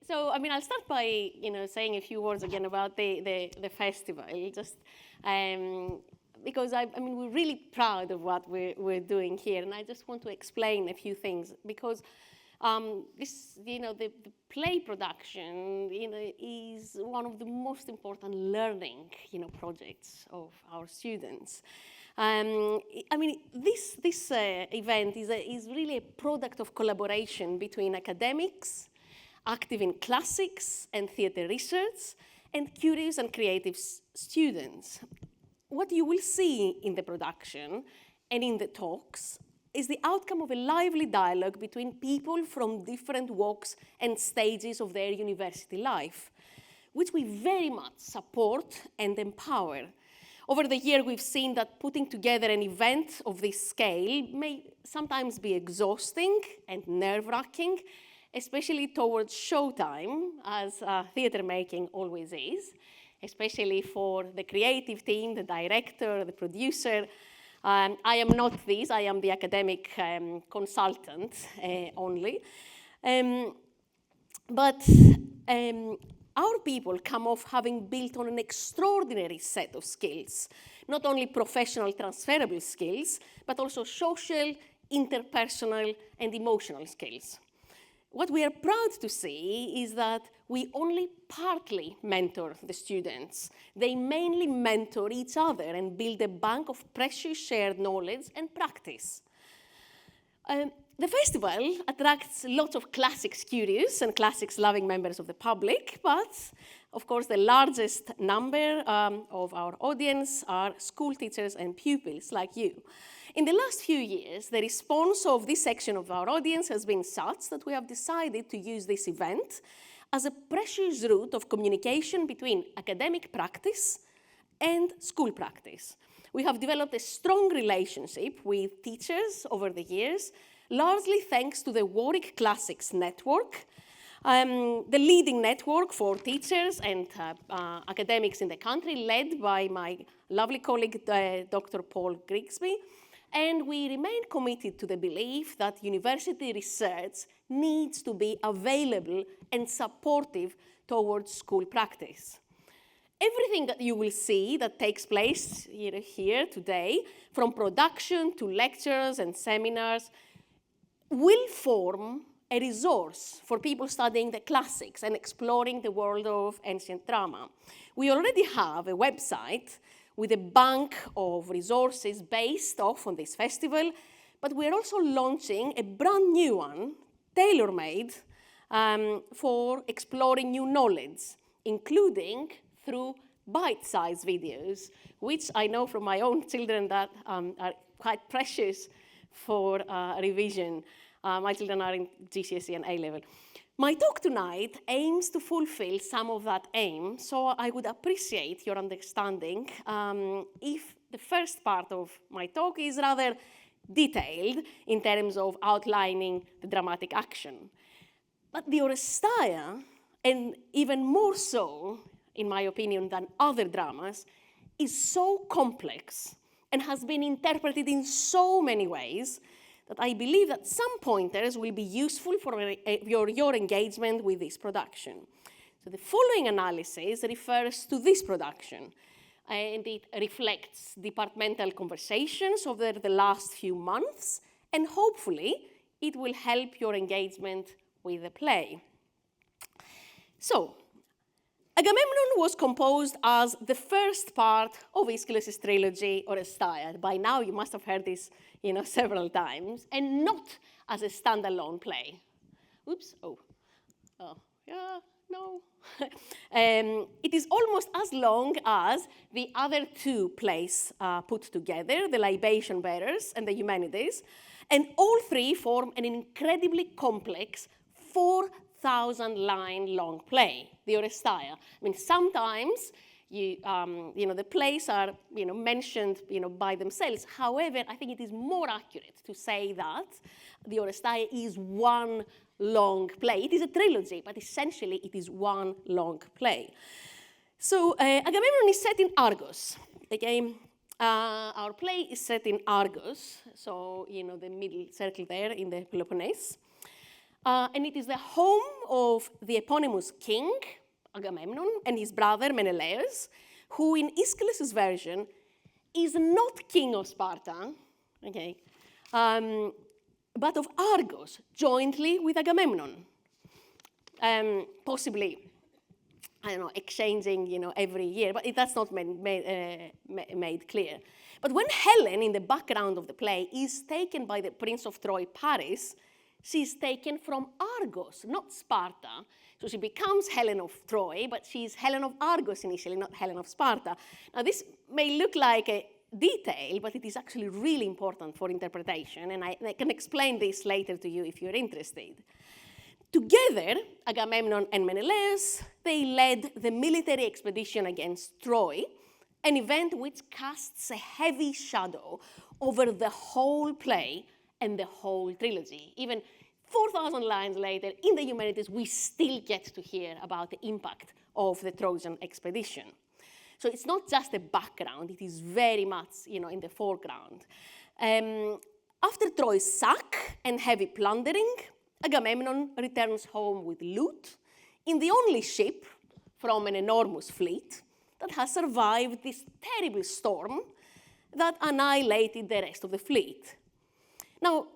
So, I mean, I'll start by, saying a few words again about the festival, just because we're really proud of what we're doing here, and I just want to explain a few things because the play production, is one of the most important learning, projects of our students. This event is really a product of collaboration between academics, active in classics and theater research, and curious and creative students. What you will see in the production and in the talks is the outcome of a lively dialogue between people from different walks and stages of their university life, which we very much support and empower. Over the year, we've seen that putting together an event of this scale may sometimes be exhausting and nerve-wracking, especially towards showtime, as theater making always is, especially for the creative team, the director, the producer. I am not this, I am the academic consultant only. But our people come off having built on an extraordinary set of skills, not only professional transferable skills, but also social, interpersonal, and emotional skills. What we are proud to see is that we only partly mentor the students. They mainly mentor each other and build a bank of precious shared knowledge and practice. The festival attracts lots of classics curious and classics loving members of the public, but of course the largest number of our audience are school teachers and pupils like you. In the last few years, the response of this section of our audience has been such that we have decided to use this event as a precious route of communication between academic practice and school practice. We have developed a strong relationship with teachers over the years, largely thanks to the Warwick Classics Network, the leading network for teachers and academics in the country, led by my lovely colleague, Dr. Paul Grigsby. And we remain committed to the belief that university research needs to be available and supportive towards school practice. Everything that you will see that takes place here today, from production to lectures and seminars, will form a resource for people studying the classics and exploring the world of ancient drama. We already have a website with a bank of resources based off on this festival, but we're also launching a brand new one, tailor-made, for exploring new knowledge, including through bite-sized videos, which I know from my own children that are quite precious for revision. My children are in GCSE and A-level. My talk tonight aims to fulfill some of that aim, so I would appreciate your understanding if the first part of my talk is rather detailed in terms of outlining the dramatic action. But the Oresteia, and even more so, in my opinion, than other dramas, is so complex and has been interpreted in so many ways that I believe that some pointers will be useful for your engagement with this production. So the following analysis refers to this production, and it reflects departmental conversations over the last few months, and hopefully it will help your engagement with the play. So, Agamemnon was composed as the first part of Aeschylus' trilogy Oresteia. By now you must have heard this several times, and not as a standalone play. Oops, yeah, no. It is almost as long as the other two plays put together, the Libation Bearers and the Eumenides, and all three form an incredibly complex 4,000-line long play, the Oresteia. Sometimes the plays are mentioned by themselves. However, I think it is more accurate to say that the Oresteia is one long play. It is a trilogy, but essentially it is one long play. So Agamemnon is set in Argos. Okay? Our play is set in Argos, so the middle circle there in the Peloponnese. And it is the home of the eponymous king, Agamemnon, and his brother Menelaus, who in Aeschylus' version is not king of Sparta, okay, but of Argos, jointly with Agamemnon. Possibly, I don't know, exchanging, every year, but that's not made clear. But when Helen, in the background of the play, is taken by the Prince of Troy, Paris, she's taken from Argos, not Sparta. So she becomes Helen of Troy, but she's Helen of Argos initially, not Helen of Sparta. Now, this may look like a detail, but it is actually really important for interpretation, and I can explain this later to you if you're interested. Together, Agamemnon and Menelaus, they led the military expedition against Troy, an event which casts a heavy shadow over the whole play and the whole trilogy. Even 4,000 lines later, in the Humanities, we still get to hear about the impact of the Trojan expedition. So it's not just a background, it is very much in the foreground. After Troy's sack and heavy plundering, Agamemnon returns home with loot in the only ship from an enormous fleet that has survived this terrible storm that annihilated the rest of the fleet. Now,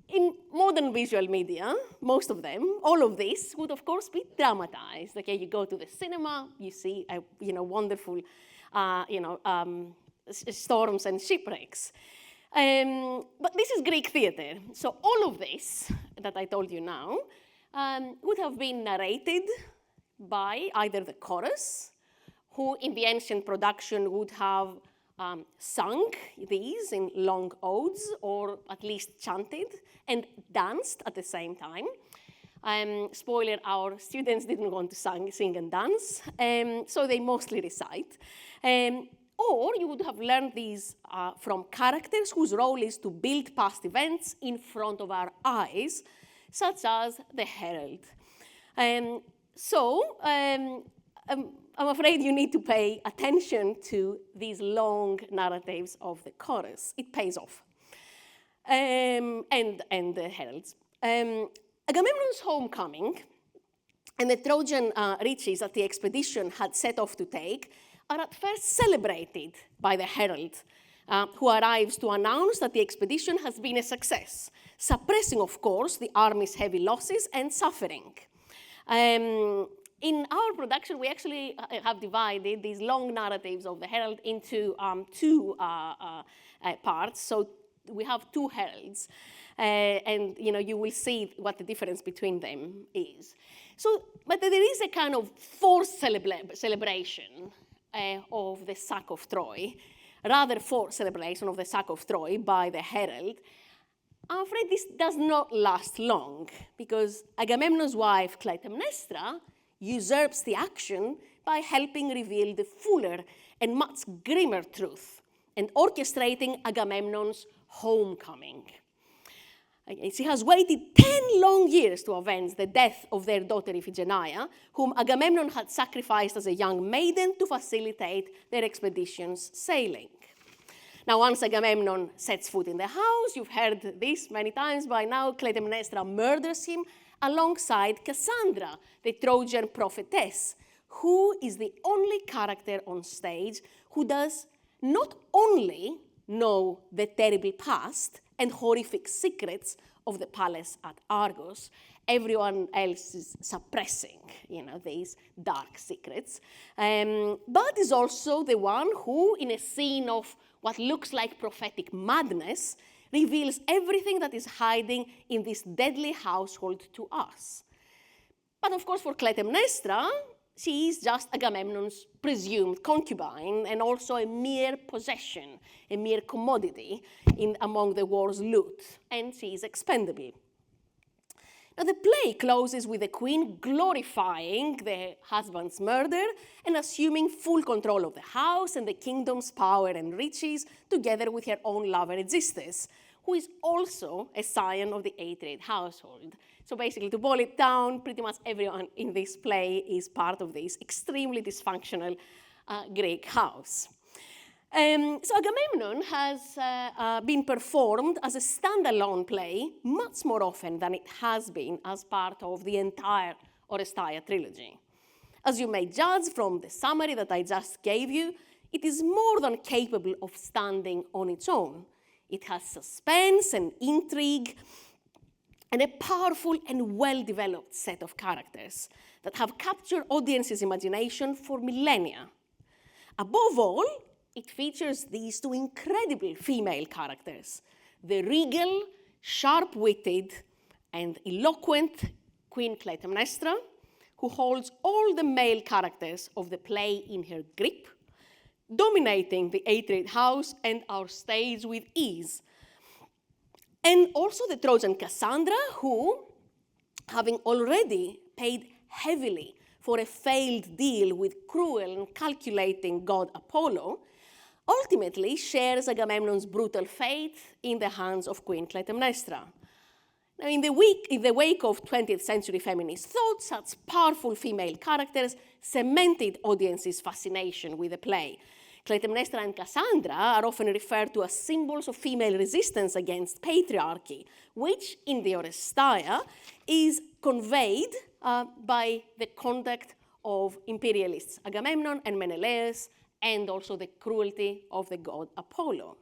in modern visual media, most of them, all of this would of course be dramatized. Okay, you go to the cinema, you see wonderful storms and shipwrecks. But this is Greek theater. So all of this that I told you now would have been narrated by either the chorus, who in the ancient production would have sung these in long odes, or at least chanted and danced at the same time. Spoiler, our students didn't want to sing and dance, so they mostly recite. Or you would have learned these from characters whose role is to build past events in front of our eyes, such as the herald. I'm afraid you need to pay attention to these long narratives of the chorus. It pays off. And the heralds. Agamemnon's homecoming and the Trojan riches that the expedition had set off to take are at first celebrated by the herald, who arrives to announce that the expedition has been a success, suppressing, of course, the army's heavy losses and suffering. In our production, we actually have divided these long narratives of the herald into two parts. So we have two heralds, and you will see what the difference between them is. But there is a kind of forced celebration of the sack of Troy, rather forced celebration of the sack of Troy by the herald. I'm afraid this does not last long, because Agamemnon's wife, Clytemnestra, usurps the action by helping reveal the fuller and much grimmer truth and orchestrating Agamemnon's homecoming. She has waited 10 long years to avenge the death of their daughter Iphigenia, whom Agamemnon had sacrificed as a young maiden to facilitate their expedition's sailing. Now, once Agamemnon sets foot in the house, you've heard this many times by now, Clytemnestra murders him alongside Cassandra, the Trojan prophetess, who is the only character on stage who does not only know the terrible past and horrific secrets of the palace at Argos. Everyone else is suppressing, these dark secrets, but is also the one who, in a scene of what looks like prophetic madness, reveals everything that is hiding in this deadly household to us. But of course, for Clytemnestra, she is just Agamemnon's presumed concubine and also a mere possession, a mere commodity among the war's loot, and she is expendable. Now, the play closes with the queen glorifying the husband's murder and assuming full control of the house and the kingdom's power and riches, together with her own lover Aegisthus, who is also a scion of the Atreid household. So basically, to boil it down, pretty much everyone in this play is part of this extremely dysfunctional Greek house. So Agamemnon has been performed as a standalone play much more often than it has been as part of the entire Oresteia trilogy. As you may judge from the summary that I just gave you, it is more than capable of standing on its own. It has suspense and intrigue and a powerful and well-developed set of characters that have captured audiences' imagination for millennia. Above all, it features these two incredible female characters, the regal, sharp-witted, and eloquent Queen Clytemnestra, who holds all the male characters of the play in her grip, dominating the Atreid house and our stage with ease. And also the Trojan Cassandra, who, having already paid heavily for a failed deal with cruel and calculating god Apollo, ultimately shares Agamemnon's brutal fate in the hands of Queen Clytemnestra. Now, in the wake of 20th century feminist thought, such powerful female characters cemented audiences' fascination with the play. Clytemnestra and Cassandra are often referred to as symbols of female resistance against patriarchy, which in the Oresteia is conveyed by the conduct of imperialists Agamemnon and Menelaus, and also the cruelty of the god Apollo.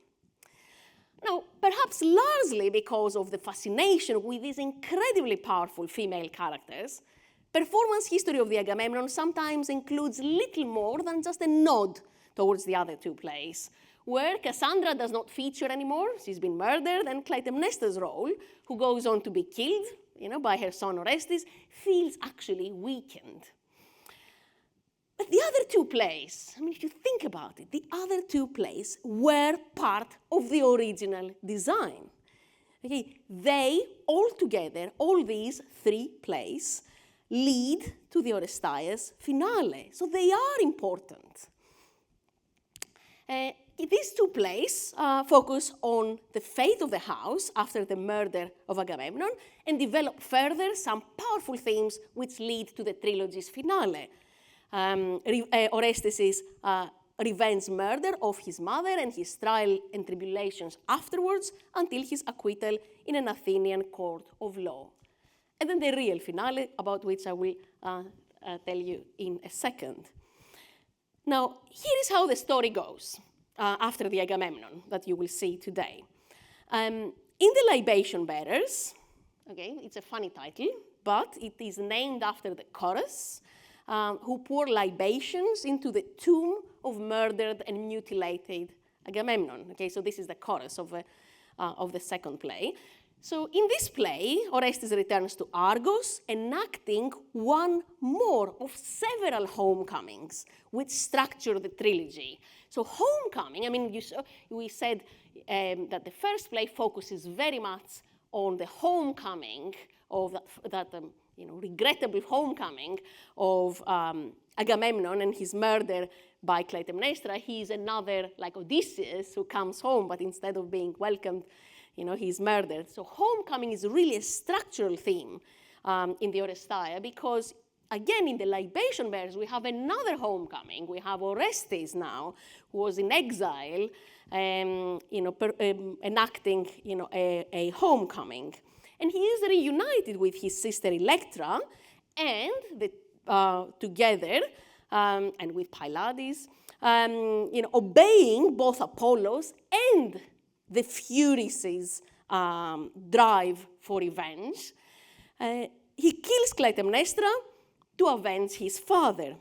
Now, perhaps largely because of the fascination with these incredibly powerful female characters, performance history of the Agamemnon sometimes includes little more than just a nod towards the other two plays, where Cassandra does not feature anymore, she's been murdered, and Clytemnestra's role, who goes on to be killed by her son Orestes, feels actually weakened. But the other two plays, if you think about it, the other two plays were part of the original design. Okay, they all together, all these three plays, lead to the Oresteia's finale. So they are important. These two plays focus on the fate of the house after the murder of Agamemnon and develop further some powerful themes which lead to the trilogy's finale. Orestes' revenge murder of his mother and his trial and tribulations afterwards until his acquittal in an Athenian court of law. And then the real finale, about which I will tell you in a second. Now, here is how the story goes after the Agamemnon that you will see today. In the Libation Bearers, okay, it's a funny title, but it is named after the chorus, who pour libations into the tomb of murdered and mutilated Agamemnon. Okay, so this is the chorus of the second play. So in this play, Orestes returns to Argos, enacting one more of several homecomings which structure the trilogy. So homecoming, we said that the first play focuses very much on the homecoming of that regrettable homecoming of Agamemnon and his murder by Clytemnestra. He's another, like Odysseus, who comes home, but instead of being welcomed, he's murdered. So homecoming is really a structural theme in the Oresteia because, again, in the Libation Bearers, we have another homecoming. We have Orestes now, who was in exile, enacting, a homecoming. And he is reunited with his sister Electra, and together, and with Pylades, obeying both Apollo's and the Furies' drive for revenge. He kills Clytemnestra to avenge his father.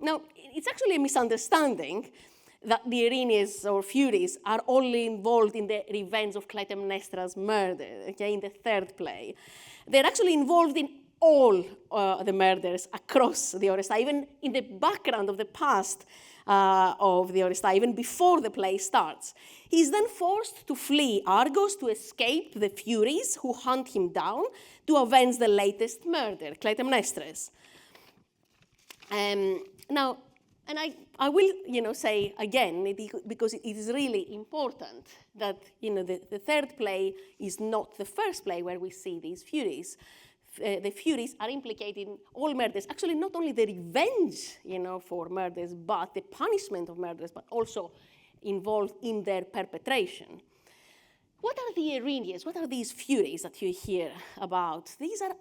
Now, it's actually a misunderstanding that the Erinyes or Furies are only involved in the revenge of Clytemnestra's murder, okay, in the third play. They're actually involved in all the murders across the Oresteia, even in the background of the past of the Oresteia, even before the play starts. He's then forced to flee Argos to escape the Furies, who hunt him down to avenge the latest murder, Clytemnestra's. Now, and I will, say again, because it is really important that, the third play is not the first play where we see these Furies. The Furies are implicated in all murders. Actually, not only the revenge, for murders, but the punishment of murders, but also involved in their perpetration. What are the Erinyes? What are these Furies that you hear about? These are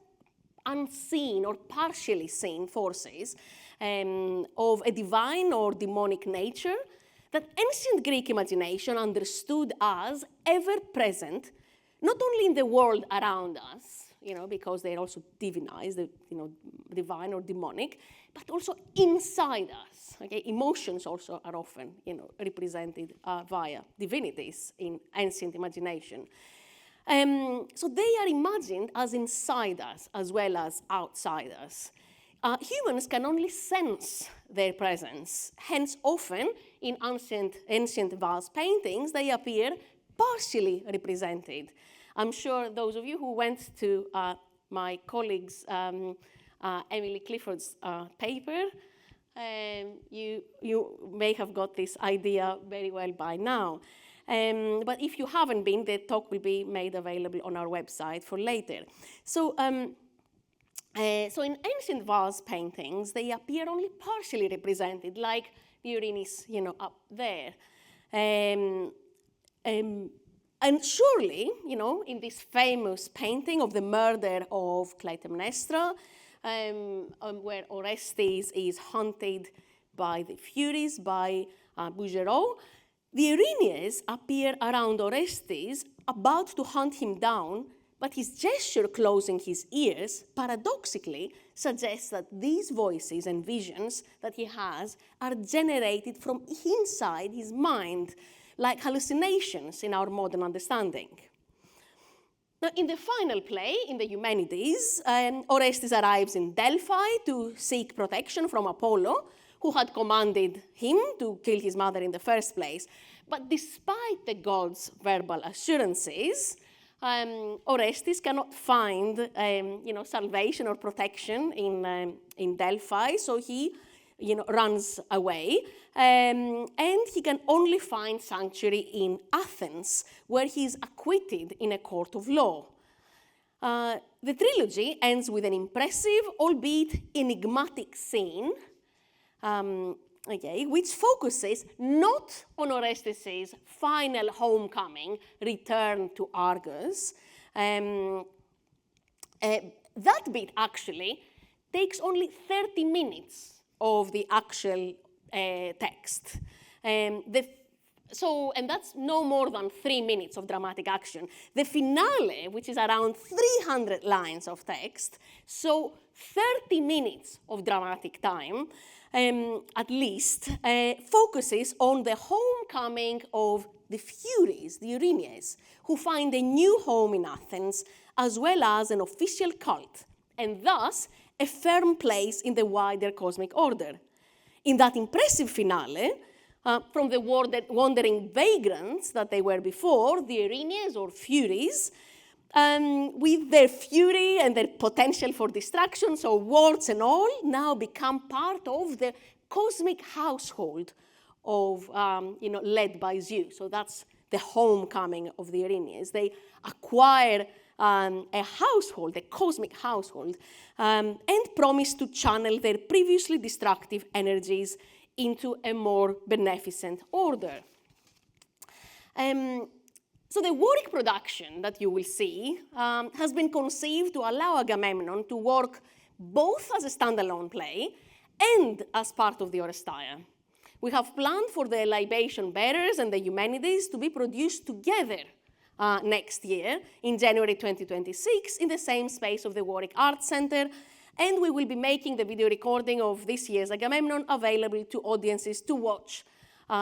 unseen or partially seen forces of a divine or demonic nature that ancient Greek imagination understood as ever present, not only in the world around us, because they're also divinized, divine or demonic, but also inside us. Okay? Emotions also are often, represented via divinities in ancient imagination. So they are imagined as inside us as well as outside us. Humans can only sense their presence. Hence, often in ancient vase paintings, they appear partially represented. I'm sure those of you who went to my colleague's Emily Clifford's paper, you may have got this idea very well by now. But if you haven't been, the talk will be made available on our website for later. So in ancient vase paintings, they appear only partially represented, like the Erinyes, up there. And surely, in this famous painting of the murder of Clytemnestra, where Orestes is hunted by the Furies, by Bouguereau, the Erinyes appear around Orestes, about to hunt him down, but his gesture closing his ears, paradoxically, suggests that these voices and visions that he has are generated from inside his mind, like hallucinations in our modern understanding. Now, in the final play, in the Eumenides, Orestes arrives in Delphi to seek protection from Apollo, who had commanded him to kill his mother in the first place. But despite the gods' verbal assurances, Orestes cannot find salvation or protection in Delphi, so he runs away, and he can only find sanctuary in Athens, where he is acquitted in a court of law. The trilogy ends with an impressive, albeit enigmatic scene, which focuses not on Orestes' final homecoming, return to Argos. That bit actually takes only 30 minutes of the actual text. And that's no more than 3 minutes of dramatic action. The finale, which is around 300 lines of text, so 30 minutes of dramatic time, at least, focuses on the homecoming of the Furies, the Erinyes, who find a new home in Athens, as well as an official cult, and thus a firm place in the wider cosmic order. In that impressive finale, from the wandering vagrants that they were before, the Erinyes or Furies, with their fury and their potential for destruction, so warts and all, now become part of the cosmic household of, led by Zeus. So that's the homecoming of the Erinyes. They acquire a household, a cosmic household, and promise to channel their previously destructive energies into a more beneficent order. So the Warwick production that you will see has been conceived to allow Agamemnon to work both as a standalone play and as part of the Oresteia. We have planned for the libation bearers and the Eumenides to be produced together next year, in January 2026, in the same space of the Warwick Arts Centre, and we will be making the video recording of this year's Agamemnon available to audiences to watch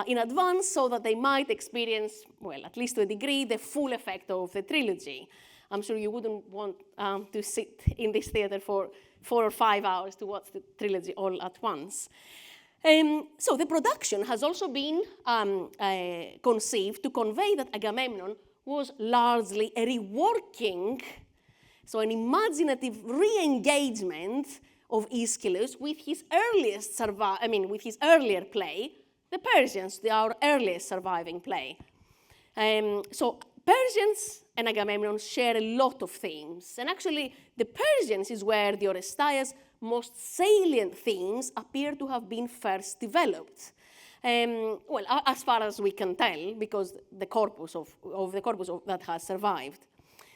in advance, so that they might experience, well, at least to a degree, the full effect of the trilogy. I'm sure you wouldn't want to sit in this theatre for 4 or 5 hours to watch the trilogy all at once. So the production has also been conceived to convey that Agamemnon was largely a reworking, so an imaginative re-engagement of Aeschylus with his earlier play, the Persians, our earliest surviving play. So Persians and Agamemnon share a lot of themes, and actually the Persians is where the Oresteia's most salient themes appear to have been first developed. Well, as far as we can tell, because the corpus of that has survived.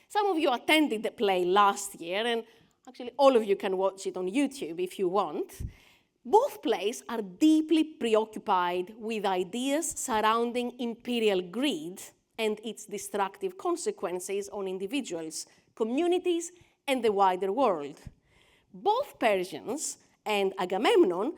Some of you attended the play last year, and actually all of you can watch it on YouTube if you want. Both plays are deeply preoccupied with ideas surrounding imperial greed and its destructive consequences on individuals, communities, and the wider world. Both Persians and Agamemnon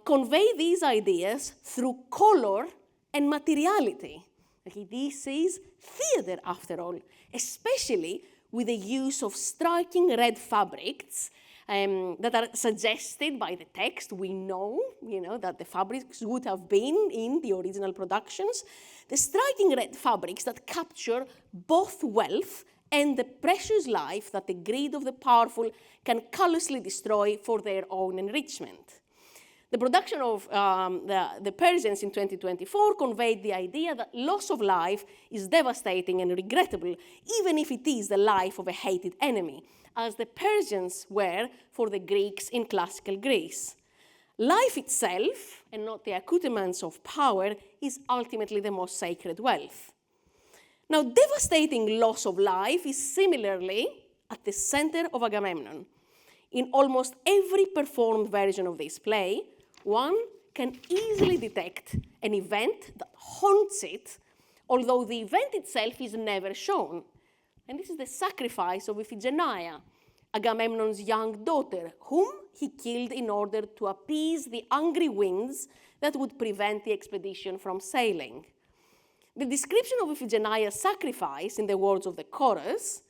convey these ideas through color and materiality. Okay, this is theater, after all, especially with the use of striking red fabrics that are suggested by the text. We know, that the fabrics would have been in the original productions. The striking red fabrics that capture both wealth and the precious life that the greed of the powerful can callously destroy for their own enrichment. The production of the Persians in 2024 conveyed the idea that loss of life is devastating and regrettable, even if it is the life of a hated enemy, as the Persians were for the Greeks in classical Greece. Life itself, and not the accoutrements of power, is ultimately the most sacred wealth. Now, devastating loss of life is similarly at the center of Agamemnon. In almost every performed version of this play, one can easily detect an event that haunts it, although the event itself is never shown. And this is the sacrifice of Iphigenia, Agamemnon's young daughter, whom he killed in order to appease the angry winds that would prevent the expedition from sailing. The description of Iphigenia's sacrifice, in the words of the chorus,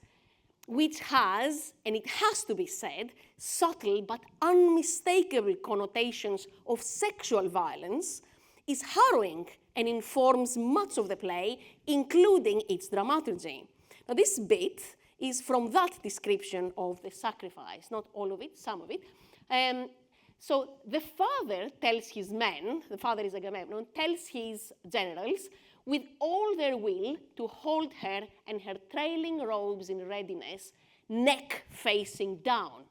which has, and it has to be said, subtle but unmistakable connotations of sexual violence, is harrowing and informs much of the play, including its dramaturgy. Now, this bit is from that description of the sacrifice, not all of it, some of it. So the father tells his men, the father is Agamemnon, tells his generals, with all their will, to hold her and her trailing robes in readiness, neck facing down.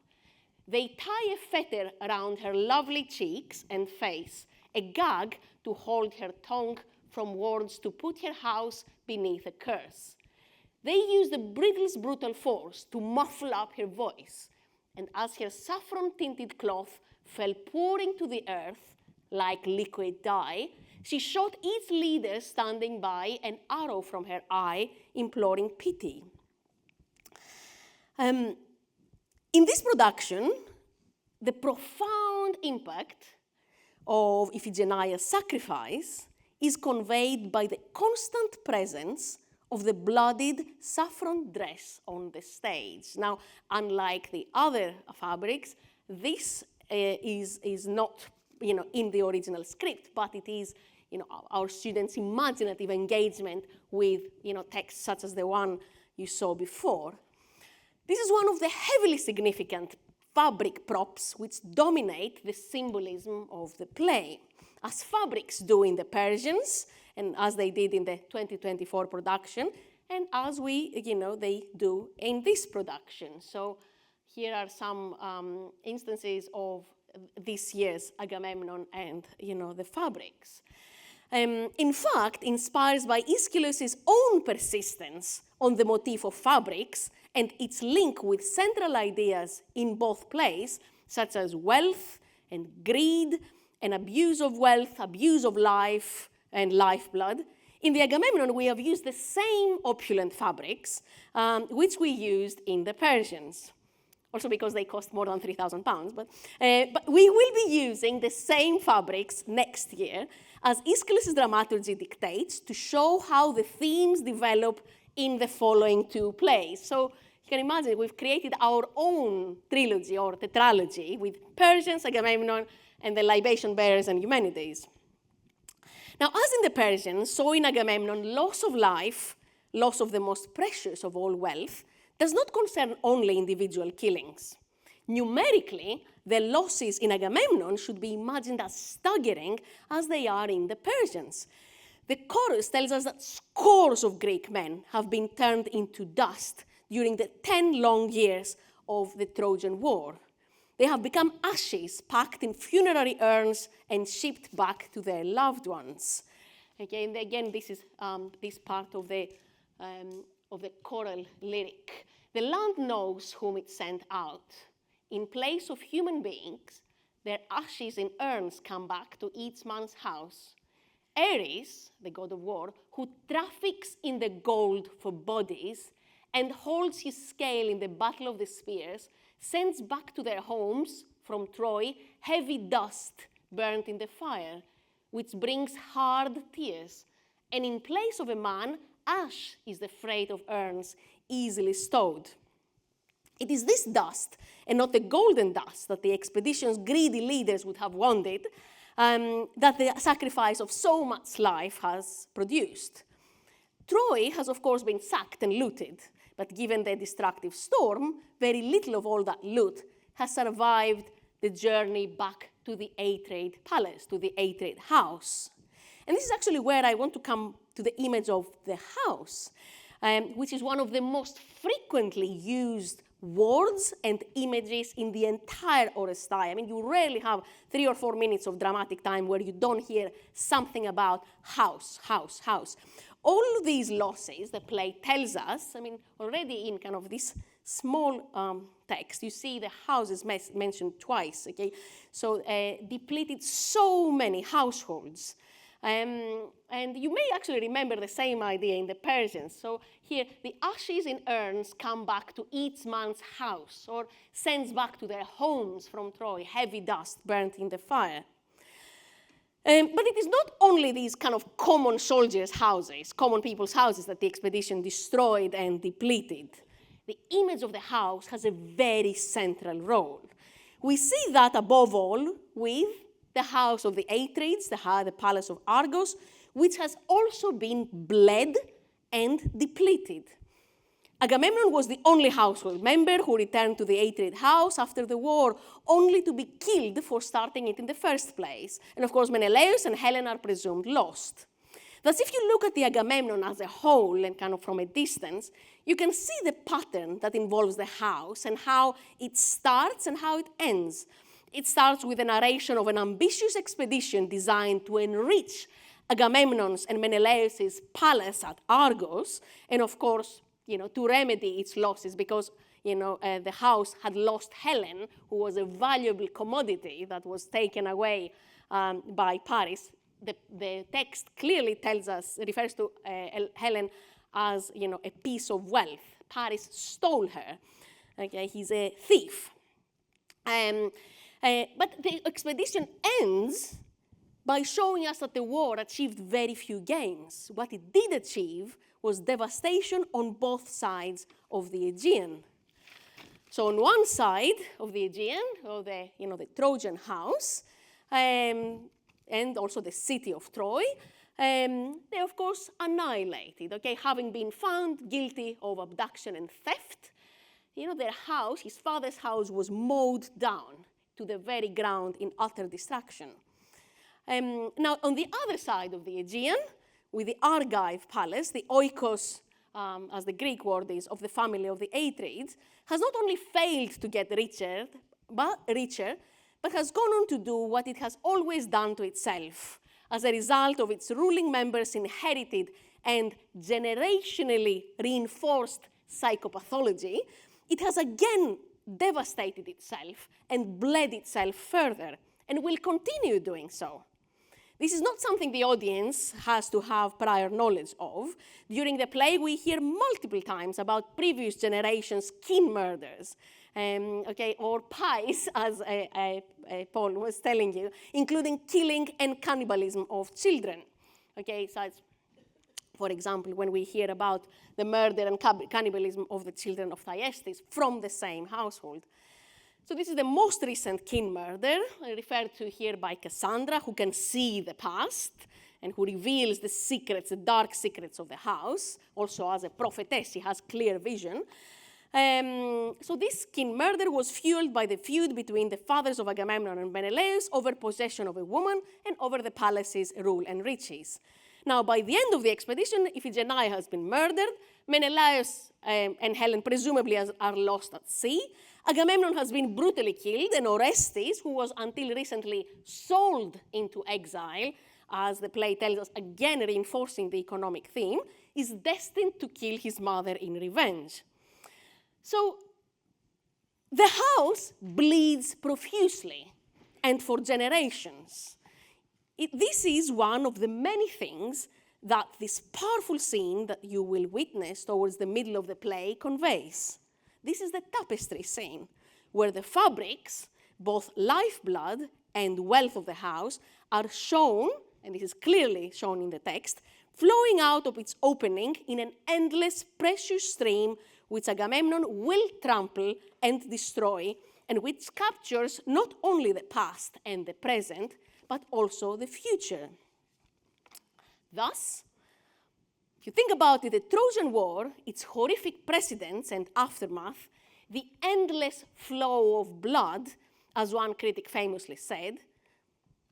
They tie a fetter around her lovely cheeks and face, a gag to hold her tongue from words to put her house beneath a curse. They use the bridle's brutal force to muffle up her voice, and as her saffron-tinted cloth fell pouring to the earth like liquid dye, she shot each leader standing by an arrow from her eye, imploring pity. In this production, the profound impact of Iphigenia's sacrifice is conveyed by the constant presence of the bloodied saffron dress on the stage. Now, unlike the other fabrics, this is not in the original script, but it is our students' imaginative engagement with texts such as the one you saw before. This is one of the heavily significant fabric props which dominate the symbolism of the play, as fabrics do in the Persians, and as they did in the 2024 production, and as they do in this production. So here are some instances of this year's Agamemnon and the fabrics. In fact, inspired by Aeschylus' own persistence on the motif of fabrics and its link with central ideas in both plays, such as wealth and greed and abuse of wealth, abuse of life and lifeblood, in the Agamemnon we have used the same opulent fabrics which we used in the Persians. Also because they cost more than £3,000, but we will be using the same fabrics next year as Aeschylus' dramaturgy dictates to show how the themes develop in the following two plays. So you can imagine we've created our own trilogy or tetralogy with Persians, Agamemnon, and the libation bearers and Eumenides. Now, as in the Persians, so in Agamemnon, loss of life, loss of the most precious of all wealth, does not concern only individual killings. Numerically, the losses in Agamemnon should be imagined as staggering as they are in the Persians. The chorus tells us that scores of Greek men have been turned into dust during the 10 long years of the Trojan War. they have become ashes packed in funerary urns and shipped back to their loved ones. Okay, and again, this is this part of the choral lyric. The land knows whom it sent out. In place of human beings, their ashes in urns come back to each man's house. Ares, the god of war, who traffics in the gold for bodies and holds his scale in the battle of the spears, sends back to their homes from Troy heavy dust burnt in the fire, which brings hard tears. And in place of a man, ash is the freight of urns easily stowed. It is this dust, and not the golden dust that the expedition's greedy leaders would have wanted, that the sacrifice of so much life has produced. Troy has, of course, been sacked and looted, but given the destructive storm, very little of all that loot has survived the journey back to the Atreid palace, to the Atreid house. And this is actually where I want to come to the image of the house, which is one of the most frequently used words and images in the entire Oresteia. I mean, you rarely have 3 or 4 minutes of dramatic time where you don't hear something about house, house, house. All of these losses the play tells us, I mean, already in kind of this small text, you see the houses mentioned twice, okay? So depleted so many households. And you may actually remember the same idea in the Persians. So here, the ashes in urns come back to each man's house, or sends back to their homes from Troy, heavy dust burnt in the fire. But it is not only these kind of common soldiers' houses, common people's houses that the expedition destroyed and depleted. The image of the house has a very central role. We see that above all with the house of the Atreids, the palace of Argos, which has also been bled and depleted. Agamemnon was the only household member who returned to the Atreid house after the war, only to be killed for starting it in the first place. And of course, Menelaus and Helen are presumed lost. Thus, if you look at the Agamemnon as a whole and kind of from a distance, you can see the pattern that involves the house and how it starts and how it ends. It starts with a narration of an ambitious expedition designed to enrich Agamemnon's and Menelaus' palace at Argos, and of course, to remedy its losses, because the house had lost Helen, who was a valuable commodity that was taken away by Paris. The text clearly refers to Helen as a piece of wealth. Paris stole her. Okay, he's a thief. But the expedition ends by showing us that the war achieved very few gains. What it did achieve was devastation on both sides of the Aegean. So on one side of the Aegean, or the Trojan house, and also the city of Troy, they of course annihilated, okay, having been found guilty of abduction and theft. Their house, his father's house, was mowed down to the very ground in utter destruction. Now, on the other side of the Aegean, with the Argive palace, the oikos, as the Greek word is, of the family of the Atreids, has not only failed to get richer, but has gone on to do what it has always done to itself, as a result of its ruling members' inherited and generationally reinforced psychopathology. It has again devastated itself and bled itself further, and will continue doing so. This is not something the audience has to have prior knowledge of. During the play, we hear multiple times about previous generations' kin murders, or pies, as Paul was telling you, including killing and cannibalism of children. Okay, so it's, for example, when we hear about the murder and cannibalism of the children of Thyestes from the same household. So this is the most recent kin murder, referred to here by Cassandra, who can see the past and who reveals the secrets, the dark secrets of the house. Also, as a prophetess, she has clear vision. So this kin murder was fueled by the feud between the fathers of Agamemnon and Menelaus over possession of a woman and over the palace's rule and riches. Now, by the end of the expedition, Iphigenia has been murdered. Menelaus and Helen presumably are lost at sea. Agamemnon has been brutally killed, and Orestes, who was until recently sold into exile, as the play tells us, again reinforcing the economic theme, is destined to kill his mother in revenge. So the house bleeds profusely and for generations. This is one of the many things that this powerful scene that you will witness towards the middle of the play conveys. This is the tapestry scene, where the fabrics, both lifeblood and wealth of the house, are shown, and this is clearly shown in the text, flowing out of its opening in an endless precious stream which Agamemnon will trample and destroy, and which captures not only the past and the present, but also the future. Thus, if you think about it, the Trojan War, its horrific precedents and aftermath, the endless flow of blood, as one critic famously said,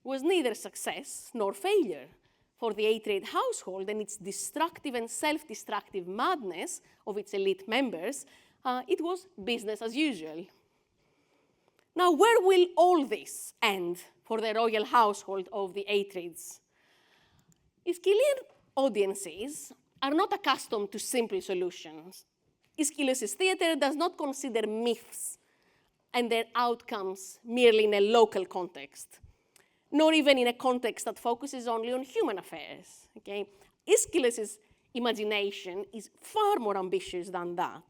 was neither success nor failure. For the Atreid household and its destructive and self-destructive madness of its elite members, it was business as usual. Now, where will all this end for the royal household of the Atreids? Aeschylean audiences are not accustomed to simple solutions. Aeschylus' theater does not consider myths and their outcomes merely in a local context, nor even in a context that focuses only on human affairs. Okay? Aeschylus' imagination is far more ambitious than that.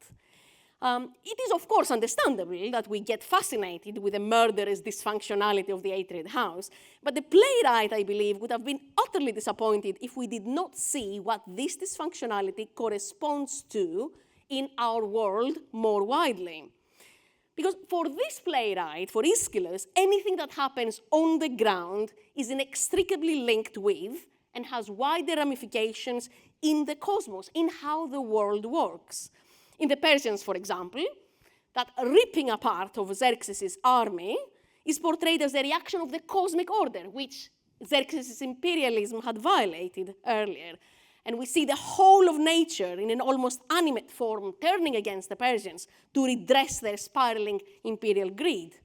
It is, of course, understandable that we get fascinated with the murderous dysfunctionality of the Atreid house, but the playwright, I believe, would have been utterly disappointed if we did not see what this dysfunctionality corresponds to in our world more widely. Because for this playwright, for Aeschylus, anything that happens on the ground is inextricably linked with and has wider ramifications in the cosmos, in how the world works. In the Persians, for example, that ripping apart of Xerxes' army is portrayed as a reaction of the cosmic order, which Xerxes' imperialism had violated earlier. And we see the whole of nature in an almost animate form turning against the Persians to redress their spiraling imperial greed.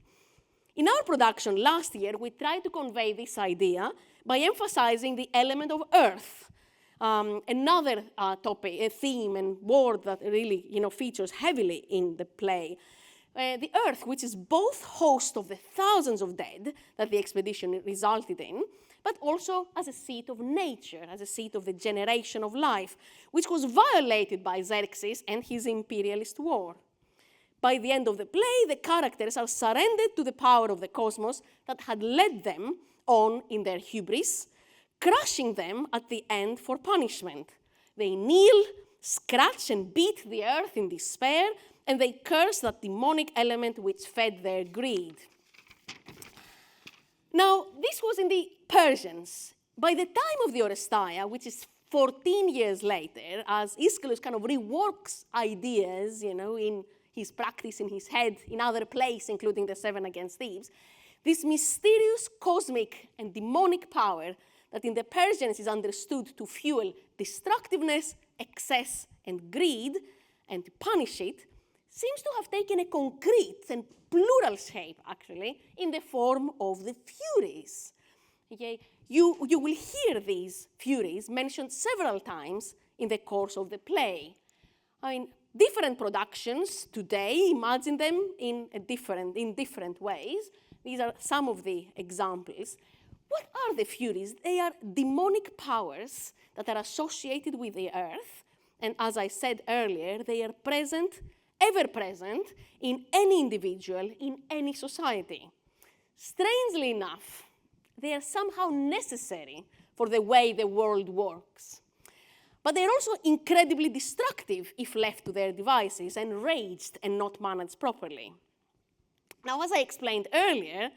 In our production last year, we tried to convey this idea by emphasizing the element of earth, another topic, a theme and word that really features heavily in the play. The earth, which is both host of the thousands of dead that the expedition resulted in, but also as a seat of nature, as a seat of the generation of life, which was violated by Xerxes and his imperialist war. By the end of the play, the characters are surrendered to the power of the cosmos that had led them on in their hubris, crushing them at the end for punishment. They kneel, scratch and beat the earth in despair, and they curse that demonic element which fed their greed. Now, this was in the Persians. By the time of the Oresteia, which is 14 years later, as Aeschylus kind of reworks ideas, in his practice, in his head, in other plays, including the Seven Against Thebes, this mysterious cosmic and demonic power that in the Persians is understood to fuel destructiveness, excess, and greed, and to punish it, seems to have taken a concrete and plural shape, actually, in the form of the Furies. Okay? You will hear these Furies mentioned several times in the course of the play. I mean, different productions today imagine them in different ways. These are some of the examples. What are the Furies? They are demonic powers that are associated with the earth, and as I said earlier, they are present, ever present, in any individual, in any society. Strangely enough, they are somehow necessary for the way the world works. But they're also incredibly destructive if left to their devices, enraged and not managed properly. Now, as I explained earlier,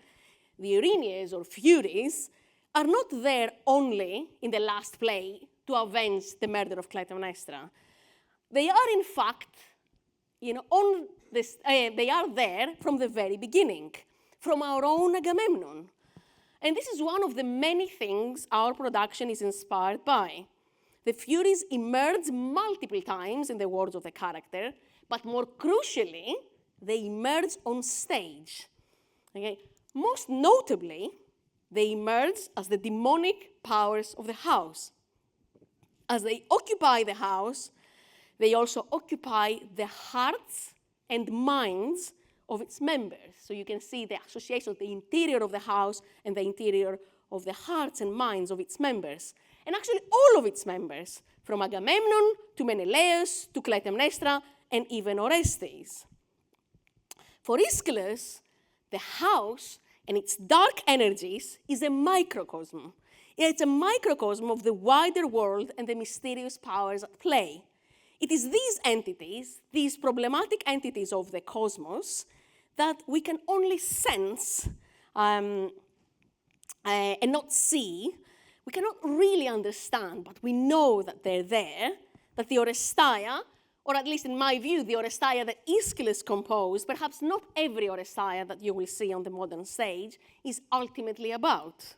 the Erinyes, or Furies, are not there only in the last play to avenge the murder of Clytemnestra. They are, in fact, they are there from the very beginning, from our own Agamemnon. And this is one of the many things our production is inspired by. The Furies emerge multiple times in the words of the character, but more crucially, they emerge on stage. Okay? Most notably, they emerge as the demonic powers of the house. As they occupy the house, they also occupy the hearts and minds of its members. So you can see the association of the interior of the house and the interior of the hearts and minds of its members. And actually all of its members, from Agamemnon to Menelaus to Clytemnestra and even Orestes. For Aeschylus, the house and its dark energies is a microcosm. It's a microcosm of the wider world and the mysterious powers at play. It is these entities, these problematic entities of the cosmos, that we can only sense and not see. We cannot really understand, but we know that they're there, that the Oresteia, or at least in my view, the Oresteia that Aeschylus composed, perhaps not every Oresteia that you will see on the modern stage, is ultimately about.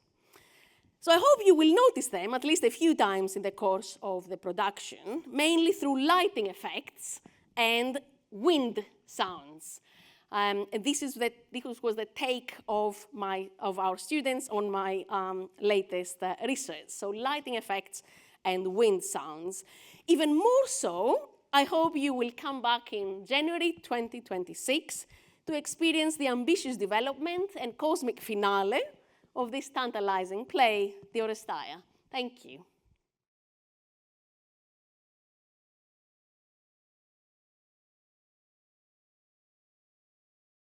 So I hope you will notice them at least a few times in the course of the production, mainly through lighting effects and wind sounds. And this was the take of our students on my latest research. So lighting effects and wind sounds. Even more so, I hope you will come back in January 2026 to experience the ambitious development and cosmic finale of this tantalizing play, the Oresteia. Thank you.